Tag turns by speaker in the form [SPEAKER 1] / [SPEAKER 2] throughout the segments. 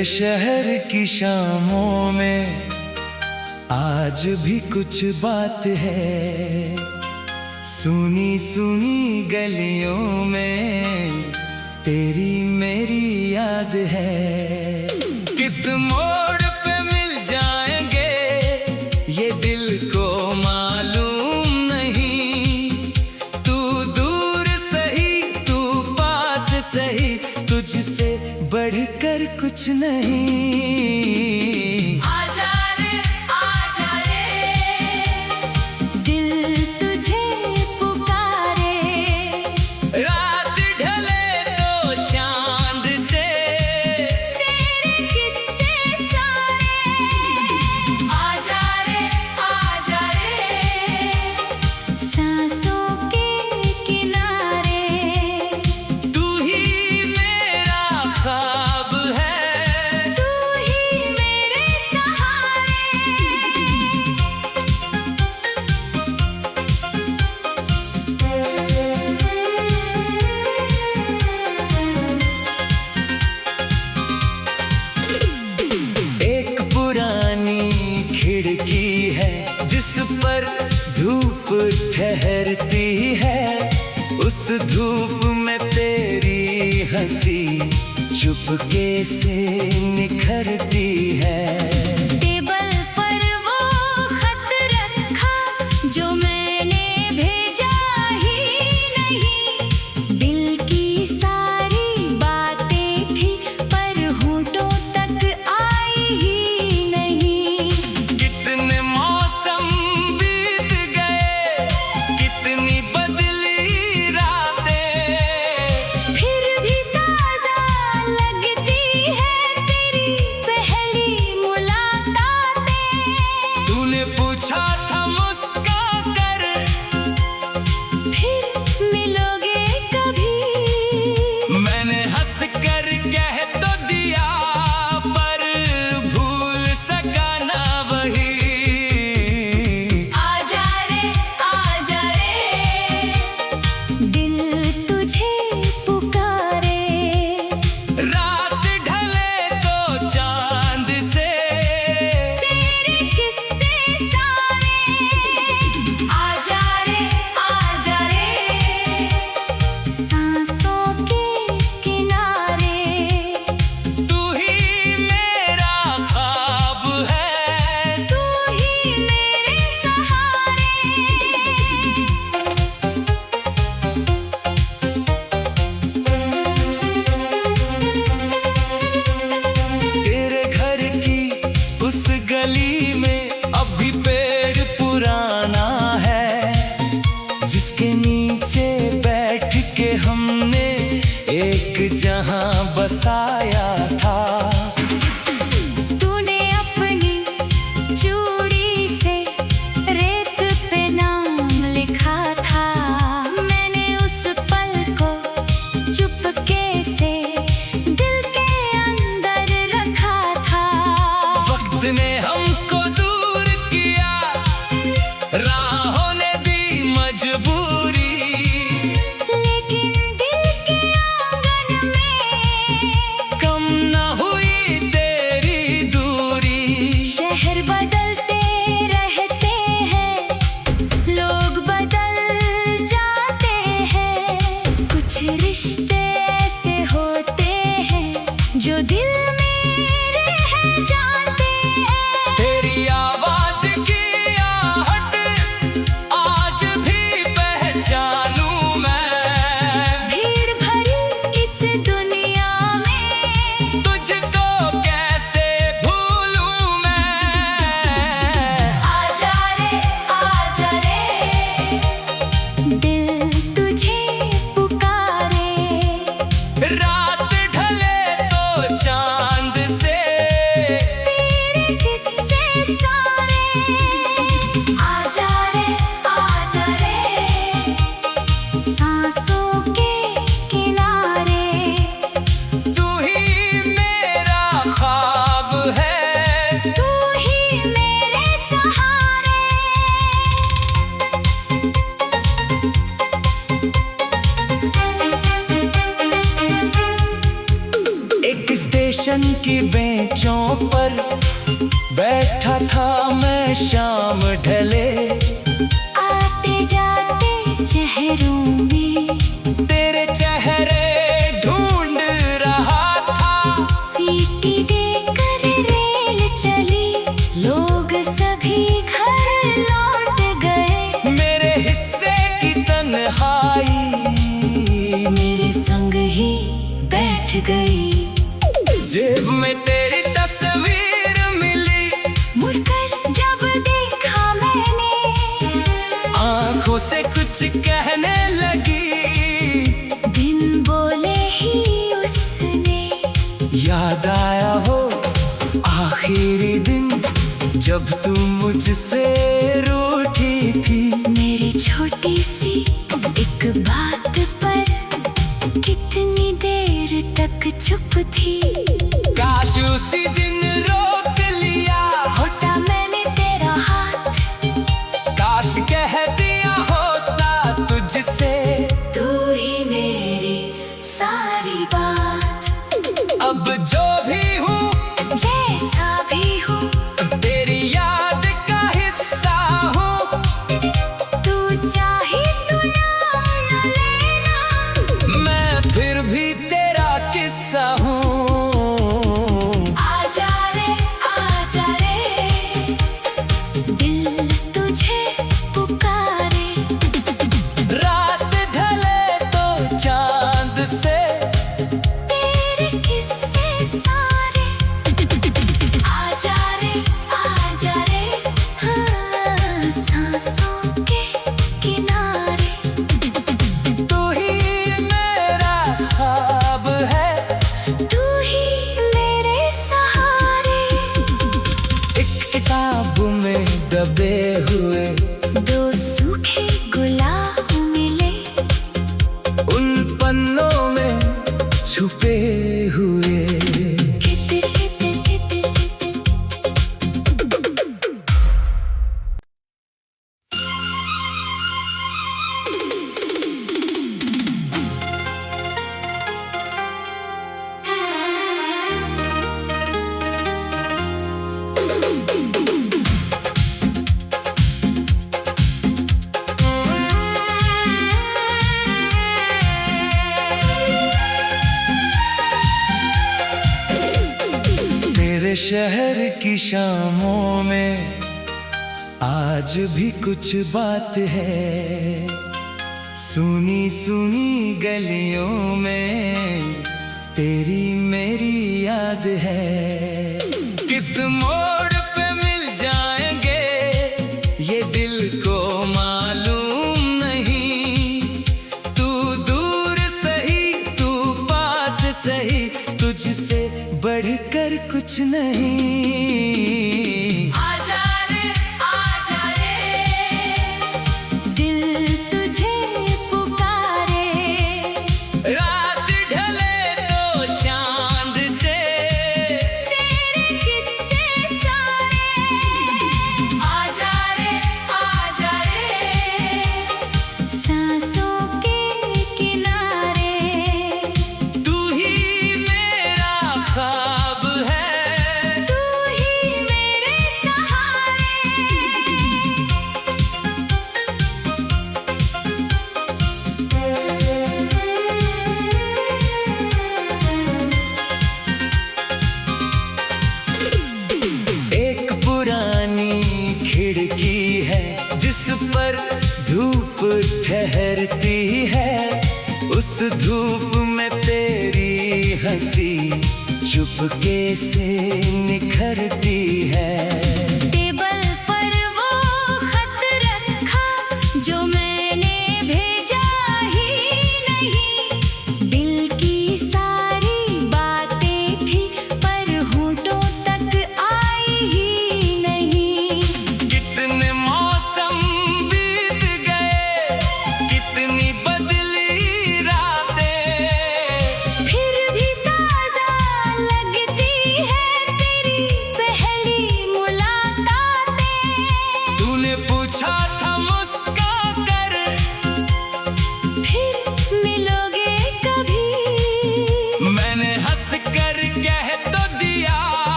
[SPEAKER 1] तेरे शहर की शामों में आज भी कुछ बात है। सुनी सुनी गलियों में तेरी मेरी याद है। किस मोड़ पे मिल जाएंगे ये दिल को मालूम नहीं। तू दूर सही तू पास सही, तुझसे बढ़कर कुछ नहीं। खिड़की है जिस पर धूप ठहरती है, उस धूप में तेरी हंसी चुपके से निखरती है।
[SPEAKER 2] टेबल पर वो खत रखा जो मैंने भेजा ही नहीं। दिल की सारी बातें थी पर होठों तक आई ही नहीं।
[SPEAKER 1] कितने मौसम बीत गए, कितनी बदली रातें,
[SPEAKER 2] फिर भी ताजा लगती है तेरी पहली मुलाकातें।
[SPEAKER 1] तूने पूछा था मुस्का कर
[SPEAKER 2] फिर मिलोगे कभी।
[SPEAKER 1] मैंने हंस कर कह तो दिया पर भूल सका ना वही।
[SPEAKER 2] आजा रे दिल तुझे पुकारे।
[SPEAKER 1] रात ढले तो चांद से
[SPEAKER 2] तेरे किस्से सारे। आजा रे सांसों के किनारे।
[SPEAKER 1] तू ही मेरा ख्वाब है,
[SPEAKER 2] तू ही मेरे सहारे।
[SPEAKER 1] तेरे घर की उस गली में अभी पेड़ पुराना है, जिसके नीचे बैठ के हमने एक जहां बसाया था।
[SPEAKER 2] तूने अपनी चूड़ी से रेत पे नाम लिखा था। मैंने उस पल को चुपके से दिल के अंदर रखा था।
[SPEAKER 1] वक्त ने हमको दूर किया, राहों ने दी मजबूरी,
[SPEAKER 2] लेकिन दिल के आंगन में
[SPEAKER 1] कम न हुई तेरी दूरी।
[SPEAKER 2] शहर बदलते रहते हैं, लोग बदल जाते हैं। कुछ रिश्ते ऐसे होते हैं जो दिल में रह जाते हैं।
[SPEAKER 1] तेरी आवाज की आहट आज भी पहचानूं मैं।
[SPEAKER 2] भीड़ भरी इस दुनिया में
[SPEAKER 1] तुझको कैसे भूलूं मैं।
[SPEAKER 2] आजा रे दिल तुझे पुकारे।
[SPEAKER 1] रात ढले तो चांद से
[SPEAKER 2] तेरे किस्से सारे। आजा रे सांसों के किनारे।
[SPEAKER 1] तू ही मेरा ख्वाब है,
[SPEAKER 2] तू ही मेरे सहारे।
[SPEAKER 1] एक स्टेशन की बेंच पर बैठा था मैं शाम ढले।
[SPEAKER 2] आते जाते चेहरों में
[SPEAKER 1] तेरे चेहरे ढूंढ रहा था।
[SPEAKER 2] सीटी देकर रेल चली, लोग सभी घर लौट गए।
[SPEAKER 1] मेरे हिस्से की तन्हाई
[SPEAKER 2] मेरे संग ही बैठ गई।
[SPEAKER 1] जेब में तेरी तस्वीर मिली,
[SPEAKER 2] मुड़कर जब देखा मैंने,
[SPEAKER 1] आंखों से कुछ कहने लगी।
[SPEAKER 2] बिन बोले ही उसने
[SPEAKER 1] याद आया हो आखिरी दिन जब तू मुझसे रूठी थी।
[SPEAKER 2] मेरी छोटी सी एक बात पर कितनी देर तक चुप थी।
[SPEAKER 1] काश उसी दिन रोक लिया
[SPEAKER 2] होता मैंने तेरा हाथ,
[SPEAKER 1] काश कह दिया होता तुझसे
[SPEAKER 2] तू ही मेरी सारी बात।
[SPEAKER 1] अब जो भी हूँ
[SPEAKER 2] जैसा भी हूँ
[SPEAKER 1] तेरी याद का हिस्सा हूँ।
[SPEAKER 2] तू चाहे तो नाम न लेना,
[SPEAKER 1] मैं फिर भी तेरा किस्सा हूँ।
[SPEAKER 2] आजा रे दिल तुझे पुकारे।
[SPEAKER 1] रात ढले तो चांद से
[SPEAKER 2] तेरे किस्से सारे। आजा रे हाँ, सांसों के किनारे।
[SPEAKER 1] तू ही मेरा ख्वाब है,
[SPEAKER 2] तू ही मेरे सहारे।
[SPEAKER 1] एक किताब में दबे हुए
[SPEAKER 2] दो सूखे गुलाब मिले,
[SPEAKER 1] उन पन्नों में छुपे हुए।
[SPEAKER 2] कितिर कितिर कितिर कितिर।
[SPEAKER 1] तेरे शहर की शामों में आज भी कुछ बात है। सुनी सुनी गलियों में तेरी मेरी याद है। किस मोड़ पे मिल जाएंगे ये दिल को मालूम नहीं। तू दूर सही तू पास सही, तुझसे बढ़कर कुछ नहीं।
[SPEAKER 2] आजा रे दिल तुझे पुकारे।
[SPEAKER 1] रात ढले तो चांद से
[SPEAKER 2] तेरे किस्से सारे। आजा रे सांसों के किनारे।
[SPEAKER 1] तू ही मेरा ख्वाब है,
[SPEAKER 2] तू ही मेरे सहारे।
[SPEAKER 1] एक पुरानी खिड़की है जिस पर धूप ठहरती है। उस धूप में तेरी हंसी चुपके से निखरती है।
[SPEAKER 2] टेबल पर वो खत रखा जो मैंने भेजा ही नहीं। दिल की सारी बातें थी पर होठों तक आई ही नहीं।
[SPEAKER 1] कितने मौसम बीत गए, कितनी बदली रातें,
[SPEAKER 2] फिर भी ताजा लगती है तेरी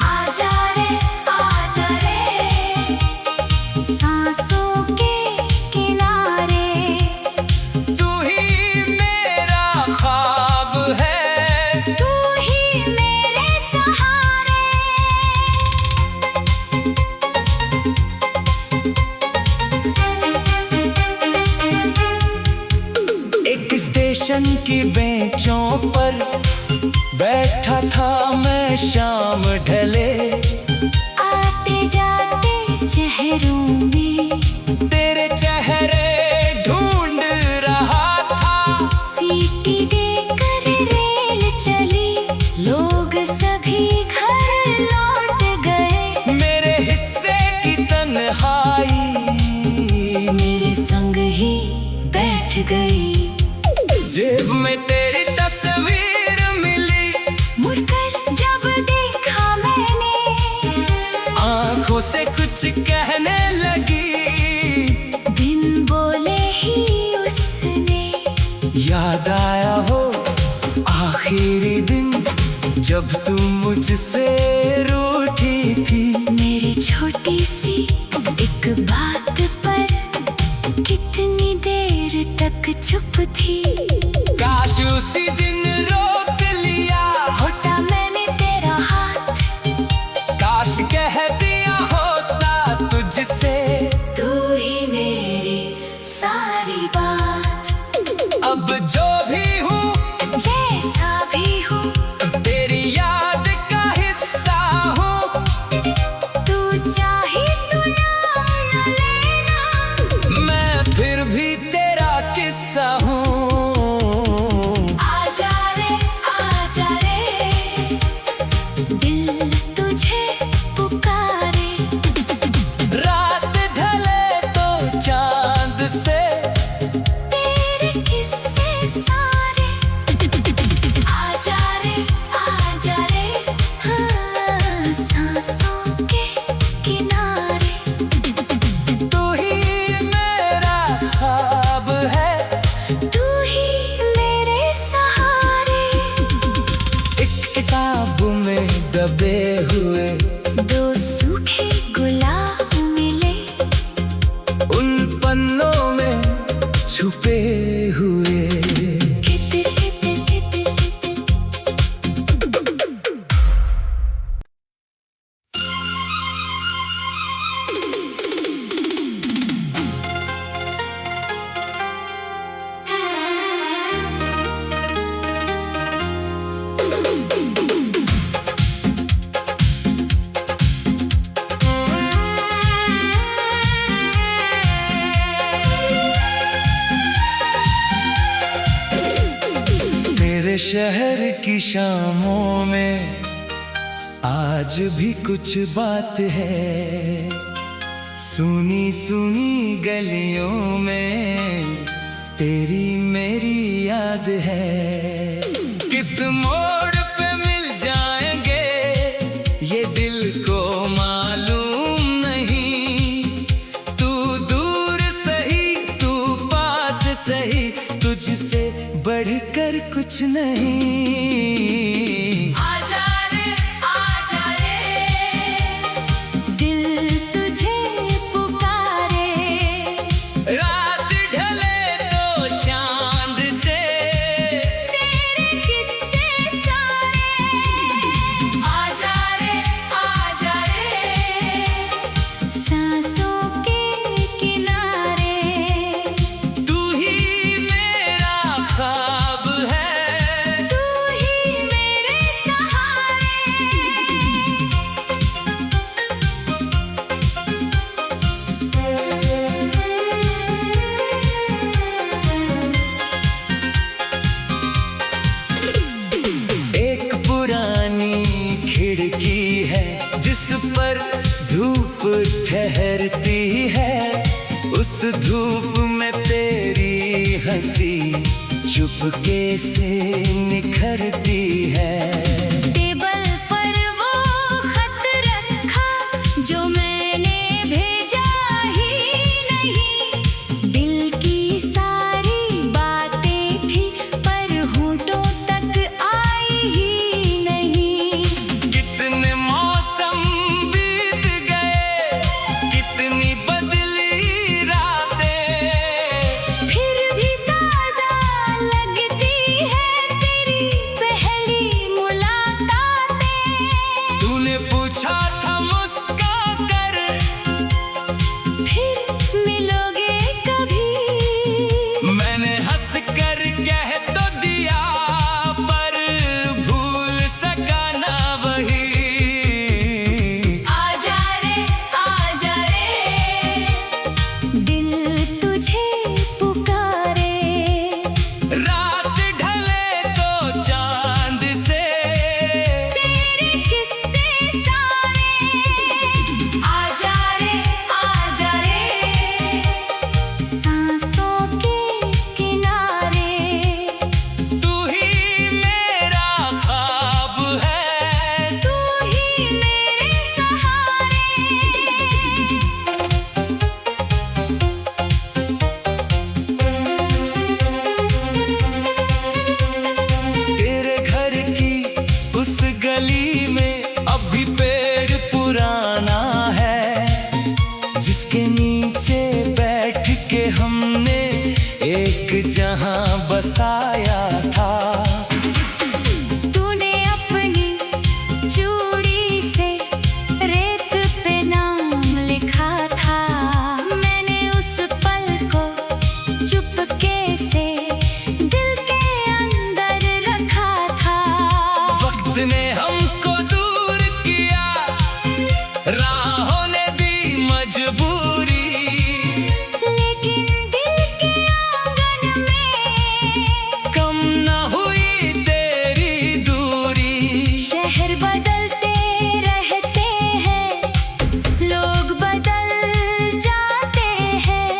[SPEAKER 2] आजा रे सांसों के किनारे।
[SPEAKER 1] तू ही मेरा ख्वाब है,
[SPEAKER 2] तू ही मेरे सहारे।
[SPEAKER 1] एक स्टेशन की बेंचों पर बैठा था मैं शाम ढले।
[SPEAKER 2] आते जाते चेहरों में
[SPEAKER 1] तेरे चेहरे ढूंढ रहा था।
[SPEAKER 2] सीटी देकर रेल चली, लोग सभी घर लौट गए।
[SPEAKER 1] मेरे हिस्से की तन्हाई
[SPEAKER 2] मेरे संग ही बैठ गई।
[SPEAKER 1] जेब में तेरी तस्वीर मिली,
[SPEAKER 2] मुड़कर जब देखा मैंने,
[SPEAKER 1] आंखों से कुछ कहने लगी।
[SPEAKER 2] बिन बोले ही उसने
[SPEAKER 1] याद आया वो आखिरी दिन जब तू मुझसे रूठी थी।
[SPEAKER 2] मेरी छोटी सी एक बात पर कितनी देर तक चुप थी।
[SPEAKER 1] काश उसी दिन रोक लिया
[SPEAKER 2] होता मैंने तेरा हाथ,
[SPEAKER 1] काश कह दिया होता तुझसे
[SPEAKER 2] तू ही मेरी सारी बात।
[SPEAKER 1] अब जो भी हूँ
[SPEAKER 2] जैसा भी हूँ
[SPEAKER 1] तेरी याद का हिस्सा हूँ।
[SPEAKER 2] तू चाहे तो नाम न लेना,
[SPEAKER 1] मैं फिर भी तेरा किस्सा हूँ।
[SPEAKER 2] आजा रे दिल तुझे पुकारे।
[SPEAKER 1] रात ढले तो चांद से
[SPEAKER 2] तेरे किस्से सारे। आजा रे हाँ सांसों के किनारे।
[SPEAKER 1] तू ही मेरा ख्वाब है,
[SPEAKER 2] तू ही मेरे सहारे।
[SPEAKER 1] एक किताब में दबे हुए
[SPEAKER 2] दो सूखे गुलाब मिले,
[SPEAKER 1] उन पन्नों में छुपे हुए। तेरे शहर की शामों में आज भी कुछ बात है। सुनी सुनी गलियों में तेरी मेरी याद है। किस मोड़ पे मिल जाएंगे ये दिल को मालूम नहीं। तू दूर सही तू पास सही, तुझसे बढ़कर कुछ नहीं।
[SPEAKER 2] आजा रे दिल तुझे पुकारे।
[SPEAKER 1] रात ढले तो चांद से
[SPEAKER 2] तेरे किस्से सारे। आजा रे सांसों के किनारे।
[SPEAKER 1] तू ही मेरा ख्वाब है,
[SPEAKER 2] तू ही
[SPEAKER 1] पूछा था मुस्का कर,
[SPEAKER 2] फिर मिलोगे कभी?
[SPEAKER 1] मैंने हंस कर कह तो दिया, पर भूल सका ना वही।
[SPEAKER 2] आजा रे, दिल तुझे पुकारे।
[SPEAKER 1] रात ढले तो चांद से
[SPEAKER 2] तेरे किस्से सारे। आजा रे, सांसों के किनारे।
[SPEAKER 1] तू ही मेरा ख्वाब है,
[SPEAKER 2] तू ही मेरे सहारे।
[SPEAKER 1] तेरे घर की उस गली में अब भी पेड़ पुराना है, जिसके नीचे बैठ के हमने एक जहां बसाया था।
[SPEAKER 2] तूने अपनी चूड़ी से रेत पे नाम लिखा था। मैंने उस पल को चुपके से दिल के अंदर रखा था।
[SPEAKER 1] वक्त ने हमको दूर किया, राहों ने दी मजबूरी,
[SPEAKER 2] लेकिन दिल के आंगन में
[SPEAKER 1] कम न हुई तेरी दूरी।
[SPEAKER 2] शहर बदलते रहते हैं, लोग बदल जाते हैं।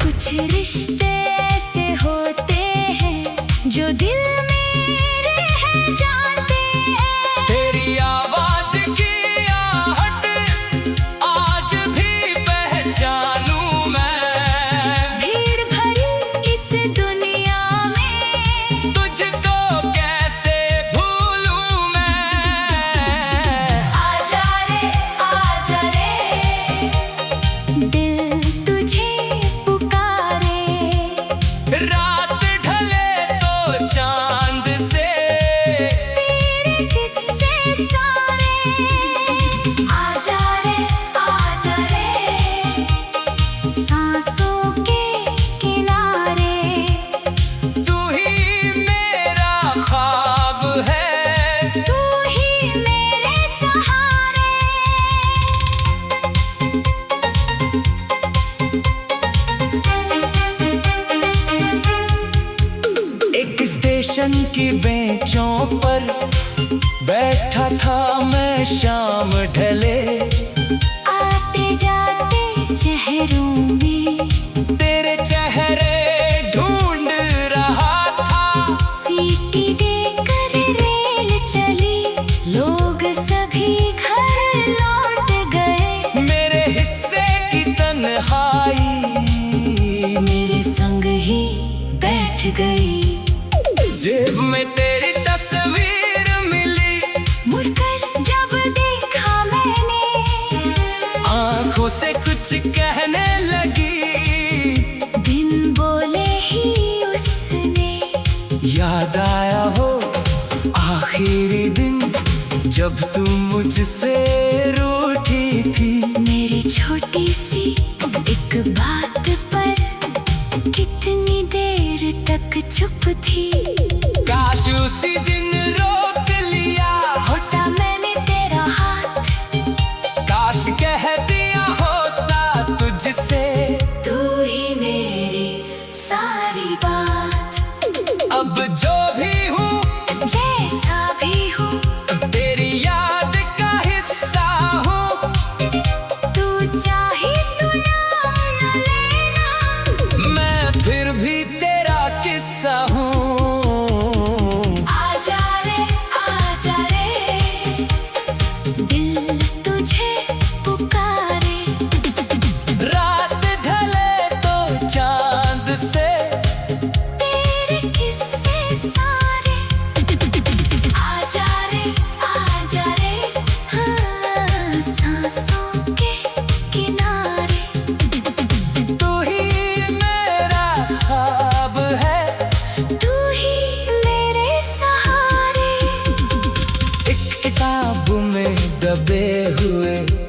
[SPEAKER 2] कुछ रिश्ते ऐसे होते हैं जो दिल में रह जाते हैं।
[SPEAKER 1] तेरी आवाज की आहट आज भी पहचानूं मैं,
[SPEAKER 2] भीड़ भरी इस दुनिया में
[SPEAKER 1] तुझको कैसे भूलूं मैं।
[SPEAKER 2] आजा रे, दिल तुझे पुकारे।
[SPEAKER 1] रात ढले तो चांद से
[SPEAKER 2] तेरे किस्से सारे। आजा रे, सांसों के किनारे।
[SPEAKER 1] तू ही मेरा ख्वाब है,
[SPEAKER 2] तू ही मेरे सहारे।
[SPEAKER 1] एक स्टेशन की बेंचों पर बैठा था मैं शाम ढले।
[SPEAKER 2] आते जाते चेहरों में
[SPEAKER 1] तेरे चेहरे ढूंढ रहा था,
[SPEAKER 2] सीटी देकर रेल चली। लोग सभी घर लौट गए।
[SPEAKER 1] मेरे हिस्से की तन्हाई
[SPEAKER 2] मेरे संग ही बैठ गई।
[SPEAKER 1] जेब में तेरी तस्वीर मिली,
[SPEAKER 2] मुड़कर जब देखा मैंने,
[SPEAKER 1] आंखों से कुछ कहने लगी।
[SPEAKER 2] बिन बोले ही उसने
[SPEAKER 1] याद आया वो आखिरी दिन जब तुम मुझसे रूठी थी।
[SPEAKER 2] मेरी छोटी सी एक बात पर कितनी देर तक चुप थी।
[SPEAKER 1] काश उसी दिन रोक लिया,
[SPEAKER 2] होता मैंने तेरा हाथ,
[SPEAKER 1] काश कह दिया होता तुझसे
[SPEAKER 2] तू ही मेरी सारी बात।
[SPEAKER 1] अब जो भी हूँ,
[SPEAKER 2] जैसा भी हूँ,
[SPEAKER 1] तेरी याद का हिस्सा हूँ।
[SPEAKER 2] तू चाहे तो नाम न लेना,
[SPEAKER 1] मैं फिर भी तेरा किस्सा हूँ।
[SPEAKER 2] आजा रे, दिल तुझे पुकारे।
[SPEAKER 1] रात ढले तो चांद से
[SPEAKER 2] तेरे किस्से सारे। आजा रे, हाँ, सांसों के किनारे।
[SPEAKER 1] तू ही मेरा ख्वाब है,
[SPEAKER 2] तू ही मेरे सहारे।
[SPEAKER 1] एक किताब में
[SPEAKER 3] दबे हुए